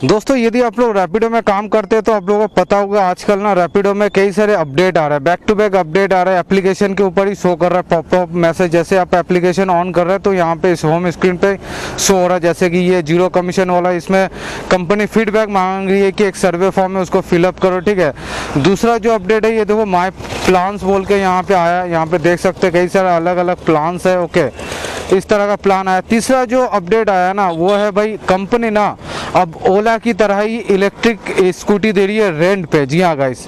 दोस्तों यदि आप लोग रैपिडो में काम करते हैं तो आप लोगों को पता होगा आजकल ना रैपिडो में कई सारे अपडेट आ रहे हैं, बैक टू बैक अपडेट आ रहा है। एप्लीकेशन के ऊपर ही शो कर रहा है पॉपअप मैसेज। जैसे आप एप्लीकेशन ऑन कर रहे हैं तो यहाँ पे इस होम स्क्रीन पे शो हो रहा है, जैसे कि ये 0 कमीशन वाला, इसमें कंपनी फीडबैक मांग रही है कि एक सर्वे फॉर्म है उसको फिलअप करो। ठीक है, दूसरा जो अपडेट है ये देखो माई प्लान्स बोल के यहाँ पे आया, यहाँ पे देख सकते हैं कई सारे अलग अलग प्लान्स है। ओके, इस तरह का प्लान आया। तीसरा जो अपडेट आया ना वो है भाई कंपनी ना अब ओला की तरह ही इलेक्ट्रिक स्कूटी दे रही है रेंट पे। जी हाँ गाइस,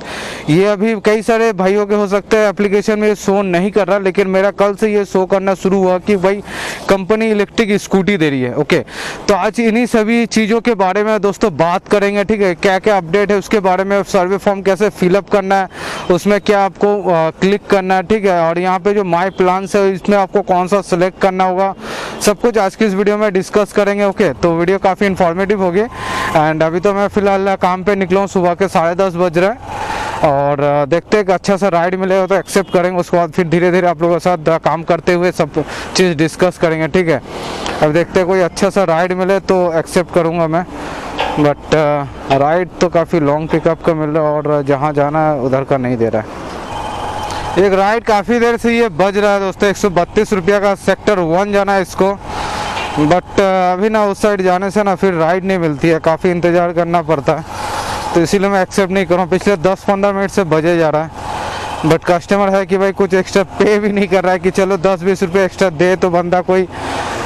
ये अभी कई सारे भाइयों के हो सकते हैं एप्लीकेशन में शो नहीं कर रहा, लेकिन मेरा कल से ये शो करना शुरू हुआ कि भाई कंपनी इलेक्ट्रिक स्कूटी दे रही है। ओके, तो आज इन्हीं सभी चीज़ों के बारे में दोस्तों बात करेंगे। ठीक है, क्या क्या अपडेट है उसके बारे में, सर्वे फॉर्म कैसे फिलअप करना है, उसमें क्या आपको क्लिक करना है। ठीक है, और यहाँ पे जो माई प्लान्स है इसमें आपको कौन सा सिलेक्ट करना होगा, सब कुछ आज की इस वीडियो में डिस्कस करेंगे। ओके, तो वीडियो काफ़ी इन्फॉर्मेटिव होगी। एंड अभी तो मैं फ़िलहाल काम पे निकला हूँ, सुबह के 10:30 बज रहे हैं, और देखते हैं कि अच्छा सा राइड मिलेगा तो एक्सेप्ट करेंगे। उसके बाद फिर धीरे धीरे आप लोगों के साथ काम करते हुए सब चीज़ डिस्कस करेंगे। ठीक है, अब देखते हैं कोई अच्छा सा राइड मिले तो एक्सेप्ट करूँगा मैं, बट राइड तो काफ़ी लॉन्ग पिकअप का मिल रहा है और जहाँ जाना है उधर का नहीं दे रहा है। एक राइड काफ़ी देर से ये बज रहा है दोस्तों, 132 रुपये का, सेक्टर 1 जाना है इसको, बट अभी ना उस साइड जाने से ना फिर राइड नहीं मिलती है, काफ़ी इंतज़ार करना पड़ता है, तो इसीलिए मैं एक्सेप्ट नहीं कर रहा हूँ। पिछले 10-15 मिनट से बजे जा रहा है, बट कस्टमर है कि भाई कुछ एक्स्ट्रा पे भी नहीं कर रहा है कि चलो 10-20 रुपये एक्स्ट्रा दे तो बंदा कोई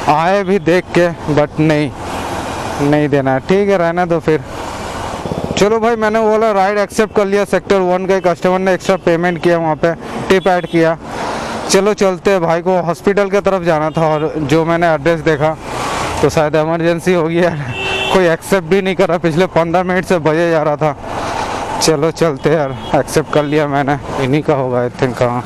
आए भी देख के, बट नहीं देना है। ठीक है, रहना दो फिर। चलो भाई, मैंने वो वाला राइड एक्सेप्ट कर लिया। सेक्टर 1 का कस्टमर ने एक्स्ट्रा पेमेंट किया, वहाँ पे टिप ऐड किया। चलो चलते हैं, भाई को हॉस्पिटल की तरफ जाना था और जो मैंने एड्रेस देखा तो शायद इमरजेंसी होगी यार, कोई एक्सेप्ट भी नहीं कर रहा, पिछले 15 मिनट से बजे जा रहा था। चलो चलते यार, एक्सेप्ट कर लिया मैंने, इन्हीं का होगा आई थिंक। हाँ,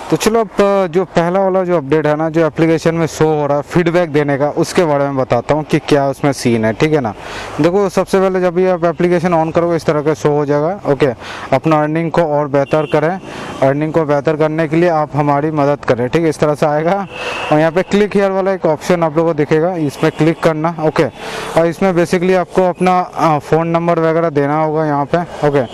तो चलो अब जो पहला वाला जो अपडेट है ना, जो एप्लीकेशन में शो हो रहा है फीडबैक देने का, उसके बारे में बताता हूँ कि क्या उसमें सीन है। ठीक है ना, देखो सबसे पहले जब भी आप एप्लीकेशन ऑन करोगे इस तरह का शो हो जाएगा। ओके, अपना अर्निंग को और बेहतर करें, अर्निंग को बेहतर करने के लिए आप हमारी मदद करें। ठीक है, इस तरह से आएगा और यहाँ पे क्लिक हियर वाला एक ऑप्शन आप लोगों को दिखेगा, इसमें क्लिक करना। ओके, और इसमें बेसिकली आपको अपना फ़ोन नंबर वगैरह देना होगा यहाँ पे। ओके,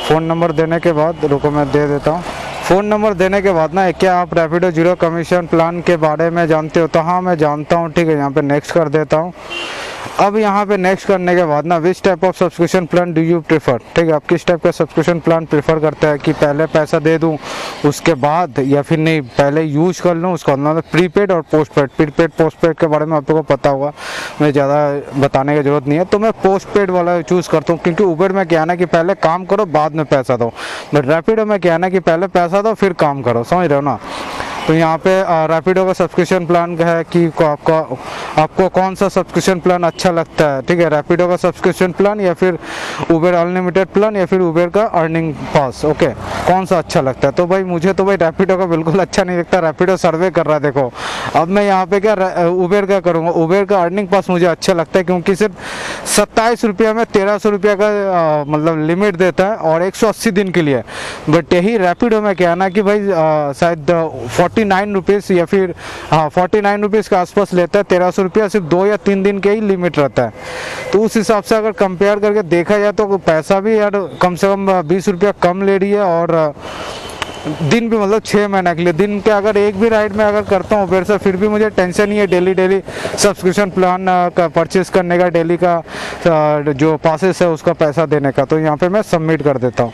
फ़ोन नंबर देने के बाद, रुको मैं दे देता हूँ। फ़ोन नंबर देने के बाद ना, क्या आप रैपिडो 0 कमीशन प्लान के बारे में जानते हो? तो हाँ मैं जानता हूँ। ठीक है, यहाँ पे नेक्स्ट कर देता हूँ। अब यहाँ पे नेक्स्ट करने के बाद ना, which type of subscription plan do you prefer? ठीक है, आप किस टाइप का सब्सक्रिप्शन प्लान प्रेफर करते हैं, कि पहले पैसा दे दूँ उसके बाद, या फिर नहीं पहले यूज कर लूँ उसका? मतलब प्रीपेड और पोस्टपेड। प्रीपेड पोस्टपेड के बारे में आप लोगों को पता होगा, मैं ज़्यादा बताने की ज़रूरत नहीं है। तो मैं पोस्टपेड वाला चूज़ करता हूँ, क्योंकि उबर में क्या है ना कि पहले काम करो बाद में पैसा दो, बट रैपिडो में क्या है ना कि पहले पैसा दो फिर काम करो, समझ रहे हो ना। तो यहाँ पे रैपिडो का सब्सक्रिप्शन प्लान है कि आपको कौन सा सब्सक्रिप्शन प्लान अच्छा लगता है। ठीक है, रैपिडो का सब्सक्रिप्शन प्लान या फिर उबर अनलिमिटेड प्लान या फिर उबर का अर्निंग पास। ओके, कौन सा अच्छा लगता है? तो भाई मुझे तो भाई रैपिडो का बिल्कुल अच्छा नहीं लगता। रैपिडो सर्वे कर रहा है, देखो अब मैं यहाँ पे क्या उबर का करूँगा। उबर का अर्निंग पास मुझे अच्छा लगता है, क्योंकि सिर्फ 27 रुपये में 1300 रुपये का मतलब लिमिट देता है और 180 दिन के लिए। बट यही रैपिडो में क्या है ना कि भाई शायद 49 रुपीज़ या फिर 49 रुपीज़ के आसपास लेता है। 1300 रुपया सिर्फ 2 या 3 दिन के ही लिमिट रहता है। तो उस हिसाब से अगर कंपेयर करके देखा जाए तो पैसा भी यार कम से कम 20 रुपया कम ले रही है, और दिन भी मतलब 6 महीने के लिए। दिन के अगर एक भी राइड में अगर करता हूँ उबर से, फिर भी मुझे टेंशन नहीं है डेली सब्सक्रिप्शन प्लान का परचेज करने का, डेली का जो पासेस है उसका पैसा देने का। तो यहाँ पे मैं सबमिट कर देता हूँ।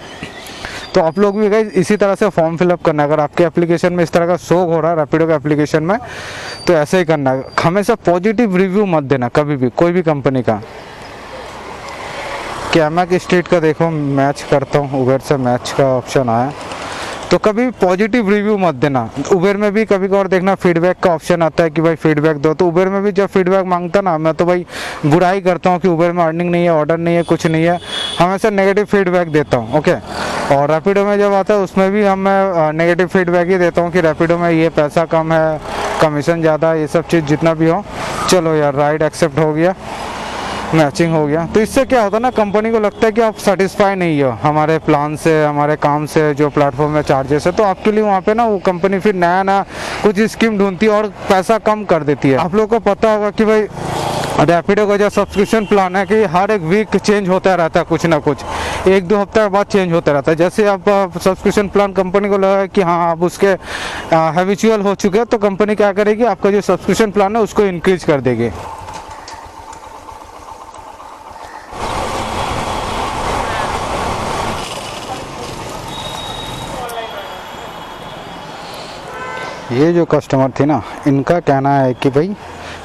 तो आप लोग भी गाइस इसी तरह से फॉर्म फिलअप करना है। अगर आपके एप्लीकेशन में इस तरह का शो हो रहा है रैपिडो के एप्लीकेशन में, तो ऐसे ही करना है। हमेशा पॉजिटिव रिव्यू मत देना कभी भी, कोई भी कंपनी का। कैमक स्ट्रीट का देखो मैच करता हूँ, उबर से मैच का ऑप्शन आया, तो कभी पॉजिटिव रिव्यू मत देना। उबर में भी कभी कभार देखना फीडबैक का ऑप्शन आता है कि भाई फीडबैक दो, तो उबर में भी जब फीडबैक मांगता ना, मैं तो भाई बुराई करता हूँ कि उबर में अर्निंग नहीं है, ऑर्डर नहीं है, कुछ नहीं है, हमेशा नेगेटिव फीडबैक देता हूँ। ओके, और रैपिडो में जब आता है उसमें भी मैं नेगेटिव फीडबैक ही देता हूँ कि रैपिडो में ये पैसा कम है, कमीशन ज़्यादा, ये सब चीज़ जितना भी हो। चलो यार, राइड एक्सेप्ट हो गया। मैचिंग हो गया। तो इससे क्या होता है ना, कंपनी को लगता है कि आप सेटिस्फाई नहीं हो हमारे प्लान से, हमारे काम से, जो प्लेटफॉर्म में चार्जेस है, तो आपके लिए वहाँ पे ना वो कंपनी फिर नया नया कुछ स्कीम ढूंढती है और पैसा कम कर देती है। आप लोगों को पता होगा कि भाई रैपिडो का जो सब्सक्रिप्शन प्लान है कि हर एक वीक चेंज होता रहता है, कुछ ना कुछ 1-2 हफ्ते बाद चेंज होता रहता है। जैसे आप सब्सक्रिप्शन प्लान कंपनी को लगा कि हाँ आप उसके हैबिचुअल हो चुके हैं, तो कंपनी क्या करेगी, आपका जो सब्सक्रिप्शन प्लान है उसको इंक्रीज कर देगी। ये जो कस्टमर थी ना, इनका कहना है कि भाई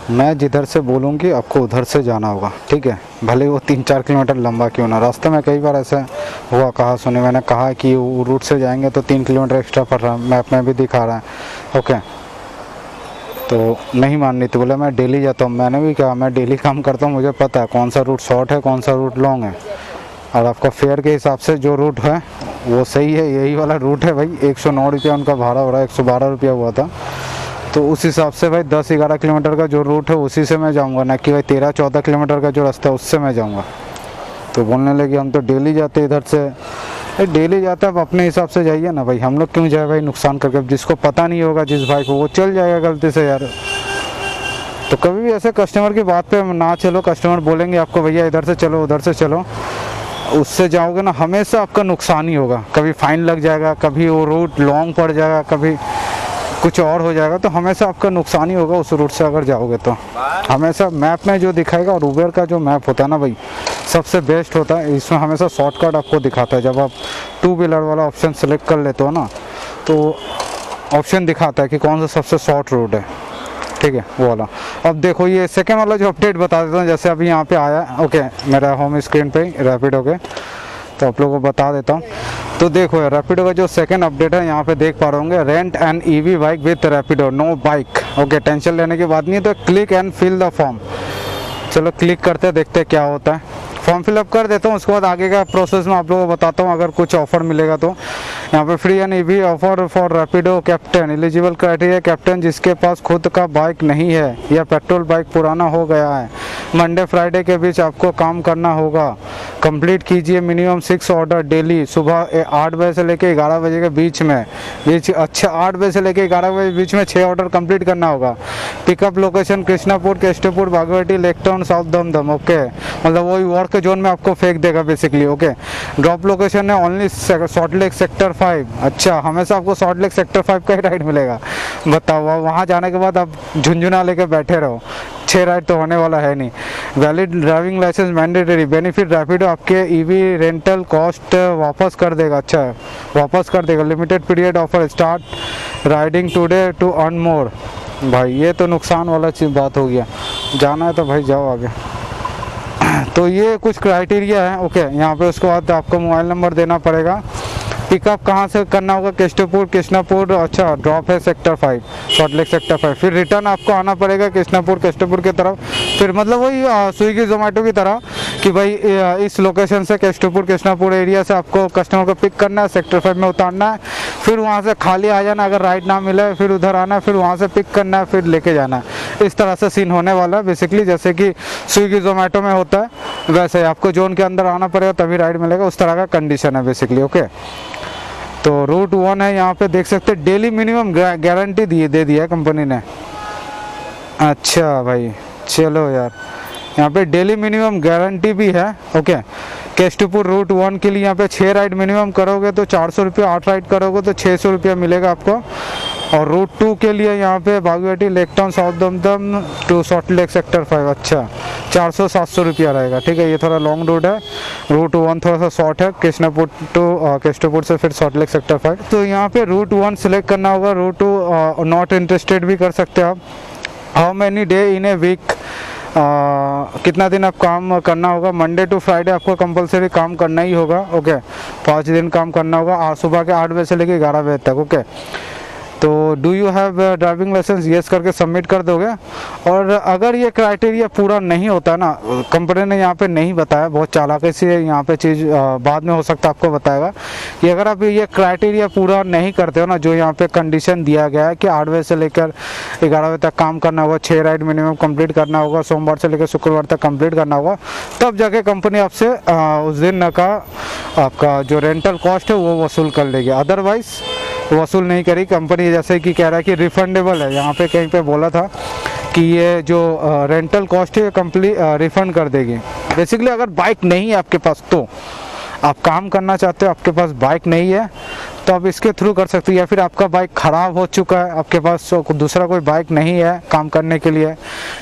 मैं जिधर से बोलूँगी आपको उधर से जाना होगा, ठीक है, भले वो 3-4 किलोमीटर लंबा क्यों ना। रास्ते में कई बार ऐसा हुआ, कहा सुने, मैंने कहा कि वो रूट से जाएंगे तो 3 किलोमीटर एक्स्ट्रा पड़ रहा है, मैप में भी दिखा रहा है, ओके। तो नहीं मान रही थी, बोले मैं डेली जाता हूँ। मैंने भी कहा मैं डेली काम करता हूँ, मुझे पता है कौन सा रूट शॉर्ट है, कौन सा रूट लॉन्ग है, और आपका फेयर के हिसाब से जो रूट है वो सही है, यही वाला रूट है भाई। 109 रुपया उनका भाड़ा हो रहा है, 112 रुपया हुआ था, तो उस हिसाब से भाई 10-11 किलोमीटर का जो रूट है उसी से मैं जाऊंगा, ना कि भाई 13-14 किलोमीटर का जो रास्ता है उससे मैं जाऊंगा। तो बोलने लगे हम तो डेली जाते इधर से। डेली जाता है, आप अपने हिसाब से जाइए ना भाई, हम लोग क्यों जाए भाई नुकसान करके। जिसको पता नहीं होगा, जिस भाई को, वो चल जाएगा गलती से यार। तो कभी भी ऐसे कस्टमर की बात पे ना चलो। कस्टमर बोलेंगे आपको भैया इधर से चलो, उधर से चलो, उससे जाओगे ना हमेशा आपका नुकसान ही होगा। कभी फाइन लग जाएगा, कभी वो रूट लॉन्ग पड़ जाएगा, कभी कुछ और हो जाएगा, तो हमेशा आपका नुकसान ही होगा उस रूट से अगर जाओगे तो। हमेशा मैप में जो दिखाएगा, और उबेर का जो मैप होता है ना भाई, सबसे बेस्ट होता है। इसमें हमेशा शॉर्टकट आपको दिखाता है। जब आप 2 व्हीलर वाला ऑप्शन सेलेक्ट कर लेते हो ना, तो ऑप्शन दिखाता है कि कौन सा सबसे शॉर्ट रूट है, ठीक है, वो वाला। अब देखो ये सेकेंड वाला जो अपडेट बता देता हूँ। जैसे अभी यहाँ पे आया, ओके, मेरा होम स्क्रीन पे रैपिडो के, तो आप लोगों को बता देता हूँ। तो देखो यार, रैपिडो का जो सेकंड अपडेट है, यहाँ पे देख पा रहे होंगे, rent an EV bike with Rapido, no bike, okay. Tension लेने की बात नहीं है। तो click and fill the form. चलो क्लिक करते हैं, देखते हैं क्या होता है। फॉर्म फिलअप कर देता हूँ, उसके बाद आगे का प्रोसेस मैं आप लोगों को बताता हूँ। अगर कुछ ऑफर मिलेगा तो यहाँ पे free and EV offer for Rapido captain, eligible criteria captain जिसके पास खुद का बाइक नहीं है या पेट्रोल बाइक पुराना हो गया है, मंडे फ्राइडे के बीच आपको काम करना होगा। कंप्लीट कीजिए मिनिमम 6 ऑर्डर डेली, सुबह 8 बजे से लेकर 11 बजे के बीच में। अच्छा, 8 बजे से लेकर 11 बजे के बीच में 6 ऑर्डर कंप्लीट करना होगा। Pickup location Krishnapur, Kestopur, Baguiati, Lake Town, south Dumdum, okay. मतलब वही वर्क जोन में आपको फेंक देगा बेसिकली, ओके। ड्रॉप लोकेशन है ओनली सॉल्ट लेक सेक्टर 5। अच्छा, हमेशा आपको सॉल्ट लेक सेक्टर 5 का ही राइड मिलेगा, बताओ। वहाँ जाने के बाद आप झुंझुना लेके बैठे रहो, 6 राइड तो होने वाला है नहीं। Valid driving licence mandatory. Benefit, Rapido आपके ईवी रेंटल कॉस्ट वापस कर देगा। अच्छा, वापस कर देगा। Limited period offer, start riding today to earn more. भाई ये तो नुकसान वाला चीज़ बात हो गया। जाना है तो भाई जाओ आगे। तो ये कुछ क्राइटेरिया है, ओके। यहाँ पे उसके बाद आपको मोबाइल नंबर देना पड़ेगा। पिकअप कहाँ से करना होगा, केस्टपुर, कृष्णापुर, अच्छा ड्रॉप है सेक्टर 5, सॉल्ट लेक सेक्टर 5। फिर रिटर्न आपको आना पड़ेगा कृष्णापुर, केस्टपुर की तरफ। फिर मतलब वही स्विगी जोमेटो की तरह कि भाई इस लोकेशन से केस्टपुर, कृष्णापुर एरिया से आपको कस्टमर को पिक करना है, सेक्टर 5 में उतारना है, फिर वहाँ से खाली आ जाना। अगर राइड ना मिले फिर उधर आना है, फिर वहाँ से पिक करना है, फिर लेके जाना है। इस तरह से सीन होने वाला है बेसिकली, जैसे कि स्विगी जोमेटो में होता है वैसे आपको जोन के अंदर आना पड़ेगा तभी राइड मिलेगा। उस तरह का कंडीशन है बेसिकली, ओके। तो रूट 1 है, यहाँ पे देख सकते हैं डेली मिनिमम गारंटी दे दिया है कंपनी ने। अच्छा भाई चलो यार, यहाँ पे डेली मिनिमम गारंटी भी है, ओके। केस्टपुर रूट 1 के लिए यहाँ पे 6 राइड मिनिमम करोगे तो 400 रुपये, 8 राइड करोगे तो 600 रुपया मिलेगा आपको। और रूट 2 के लिए यहाँ पे Baguiati, Lake Town, south Dumdum to Salt Lake sector 5, अच्छा 400-700 रुपया रहेगा, ठीक है। ये थोड़ा लॉन्ग रूट है। रूट 1 थोड़ा सा शॉर्ट है, कृष्णापुर टू केस्टपुर से फिर सॉल्ट लेक सेक्टर 5। तो यहाँ पे रूट 1 सिलेक्ट करना होगा। रूट 2 नॉट इंटरेस्टेड भी कर सकते हैं आप। How many day in a week, कितना दिन आप काम करना होगा। मंडे टू फ्राइडे आपको कंपलसरी काम करना ही होगा, ओके। 5 दिन काम करना होगा, सुबह के 8 बजे से लेकर 11 बजे तक, ओके। तो do you have driving licence, yes करके सबमिट कर दोगे। और अगर ये क्राइटेरिया पूरा नहीं होता ना, कंपनी ने यहाँ पे नहीं बताया, बहुत चालाकी से यहाँ पे चीज़ बाद में हो सकता है आपको बताएगा कि अगर आप ये क्राइटेरिया पूरा नहीं करते हो ना, जो यहाँ पे कंडीशन दिया गया है कि 8 बजे से लेकर 11 बजे तक काम करना होगा, 6 राइड मिनिमम कंप्लीट करना होगा, सोमवार से लेकर शुक्रवार तक कंप्लीट करना होगा, तब जाके कंपनी आपसे उस दिन का आपका जो रेंटल कॉस्ट है वो वसूल कर लेगी। अदरवाइज वसूल नहीं करी कंपनी। जैसे कि कह रहा है कि रिफंडेबल है, यहाँ पे कहीं पे बोला था कि ये जो रेंटल कॉस्ट है कंप्लीट रिफंड कर देगी। बेसिकली अगर बाइक नहीं है आपके पास, तो आप काम करना चाहते हो, आपके पास बाइक नहीं है, तो आप इसके थ्रू कर सकते हो। या फिर आपका बाइक ख़राब हो चुका है, आपके पास दूसरा कोई बाइक नहीं है काम करने के लिए,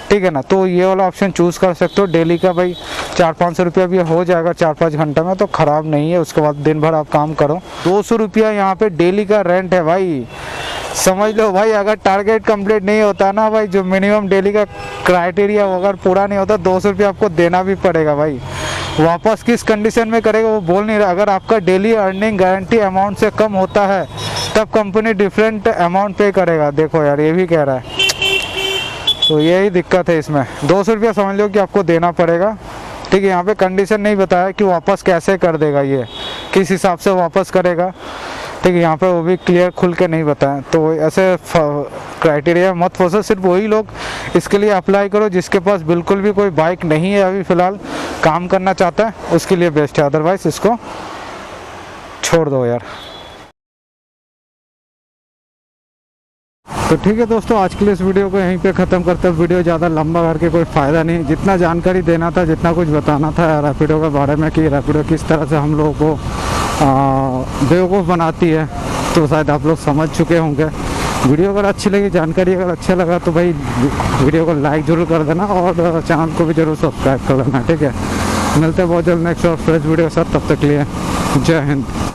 ठीक है ना, तो ये वाला ऑप्शन चूज़ कर सकते हो। डेली का भाई 400-500 रुपया भी हो जाएगा 4-5 घंटे में, तो ख़राब नहीं है। उसके बाद दिन भर आप काम करो। 200 रुपया यहाँ पे डेली का रेंट है भाई, समझ लो भाई। अगर टारगेट कंप्लीट नहीं होता ना भाई, जो मिनिमम डेली का क्राइटेरिया अगर पूरा नहीं होता, 200 रुपया आपको देना भी पड़ेगा भाई। वापस किस कंडीशन में करेगा वो बोल नहीं रहा। अगर आपका डेली अर्निंग गारंटी अमाउंट से कम होता है, तब कंपनी डिफरेंट अमाउंट पे करेगा। देखो यार, ये भी कह रहा है, तो यही दिक्कत है इसमें। 200 रुपया समझ लो कि आपको देना पड़ेगा, ठीक है। यहाँ पे कंडीशन नहीं बताया कि वापस कैसे कर देगा, ये किस हिसाब से वापस करेगा, ठीक है। यहाँ पे वो भी क्लियर खुल के नहीं बताया। तो ऐसे क्राइटेरिया मत फंसो। सिर्फ वही लोग इसके लिए अप्लाई करो जिसके पास बिल्कुल भी कोई बाइक नहीं है, अभी फ़िलहाल काम करना चाहता है, उसके लिए बेस्ट है। अदरवाइज इसको छोड़ दो यार। तो ठीक है दोस्तों, आज के लिए इस वीडियो को यहीं पे ख़त्म करते हैं। वीडियो ज़्यादा लंबा करके कोई फ़ायदा नहीं। जितना जानकारी देना था, जितना कुछ बताना था रैपिडो के बारे में कि रैपिडो किस तरह से हम लोगों को बेवकूफ़ बनाती है, तो शायद आप लोग समझ चुके होंगे। वीडियो अगर अच्छी लगी, जानकारी अगर अच्छा लगा, तो भाई वीडियो को लाइक ज़रूर कर देना और चैनल को भी ज़रूर सब्सक्राइब कर देना, ठीक है। मिलते हैं बहुत जल्द नेक्स्ट और फ्रेश वीडियो के साथ। तब तक के लिए जय हिंद।